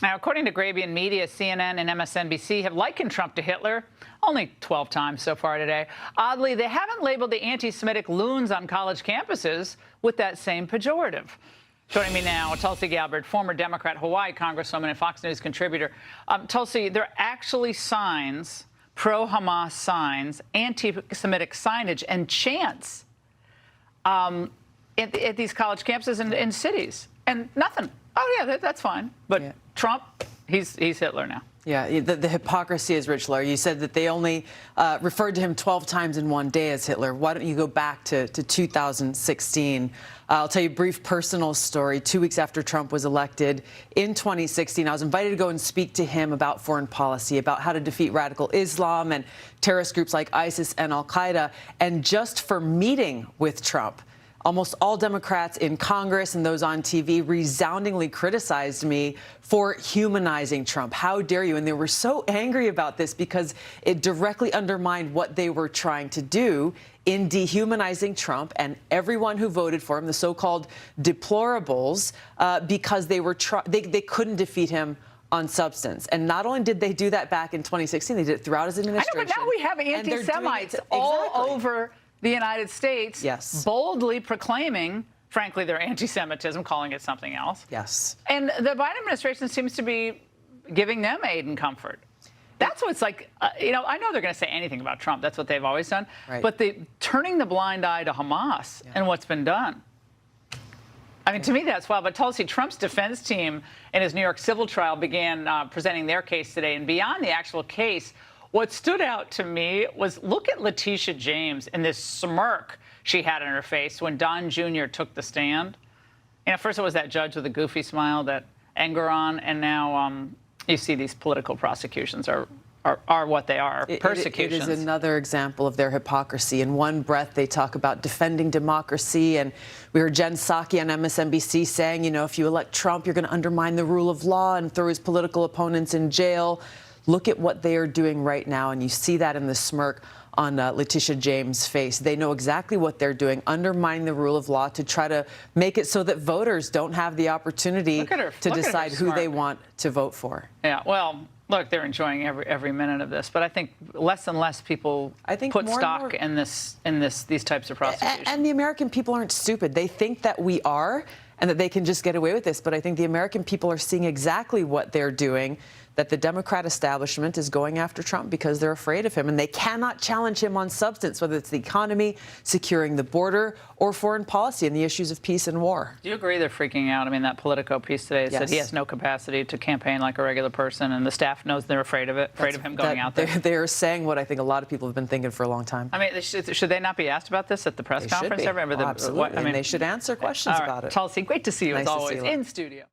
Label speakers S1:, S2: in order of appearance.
S1: Now, according to Grabian Media, CNN and MSNBC have likened Trump to Hitler only 12 times so far today. Oddly, they haven't labeled the anti-Semitic loons on college campuses with that same pejorative. Joining me now, Tulsi Gabbard, former Democrat Hawaii Congresswoman and Fox News contributor. Tulsi, there are actually signs, pro-Hamas signs, anti-Semitic signage and chants at these college campuses and in cities. And nothing. Oh, yeah, that's fine. But yeah. Trump, he's Hitler now.
S2: Yeah, the hypocrisy is rich, Laura. You said that they only referred to him 12 times in one day as Hitler. Why don't you go back to 2016? I'll tell you a brief personal story. 2 weeks after Trump was elected in 2016, I was invited to go and speak to him about foreign policy, about how to defeat radical Islam and terrorist groups like ISIS and al-Qaeda. And just for meeting with Trump, almost all Democrats in Congress and those on TV resoundingly criticized me for humanizing Trump. How dare you? And they were so angry about this because it directly undermined what they were trying to do in dehumanizing Trump and everyone who voted for him, the so-called deplorables, because they couldn't defeat him on substance. And not only did they do that back in 2016, they did it throughout his administration.
S1: I know, but now we have anti-Semites all over the United States,
S2: yes,
S1: boldly proclaiming, frankly, their anti-Semitism, calling it something else.
S2: Yes.
S1: And the Biden administration seems to be giving them aid and comfort. That's what's like, I know they're going to say anything about Trump. That's what they've always done.
S2: Right.
S1: But turning the blind eye to Hamas and what's been done. I mean, to me, that's wild. But Tulsi, Trump's defense team in his New York civil trial began presenting their case today. And beyond the actual case, what stood out to me was look at Letitia James and this smirk she had on her face when Don Jr. took the stand. First it was that judge with a goofy smile, that Engoron, and now you see these political prosecutions are what they are, persecutions.
S2: It is another example of their hypocrisy. In one breath, they talk about defending democracy, and we heard Jen Psaki on MSNBC saying, if you elect Trump, you're going to undermine the rule of law and throw his political opponents in jail. Look at what they are doing right now, and you see that in the smirk on Letitia James' face. They know exactly what they're doing, undermining the rule of law to try to make it so that voters don't have the opportunity to decide who they want to vote for.
S1: Yeah, well, look, they're enjoying every minute of this, but I think less and less people put stock in these types of prosecutions.
S2: And the American people aren't stupid. They think that we are, and that they can just get away with this. But I think the American people are seeing exactly what they're doing, that the Democrat establishment is going after Trump because they're afraid of him, and they cannot challenge him on substance, whether it's the economy, securing the border, or foreign policy and the issues of peace and war.
S1: Do you agree they're freaking out? I mean, that Politico piece today said he has no capacity to campaign like a regular person, and the staff knows they're afraid of him going out there.
S2: They're saying what I think a lot of people have been thinking for a long time.
S1: I mean, should they not be asked about this at the press conference?
S2: Absolutely. And they should answer questions about it.
S1: Tulsi, great to see you as always in studio.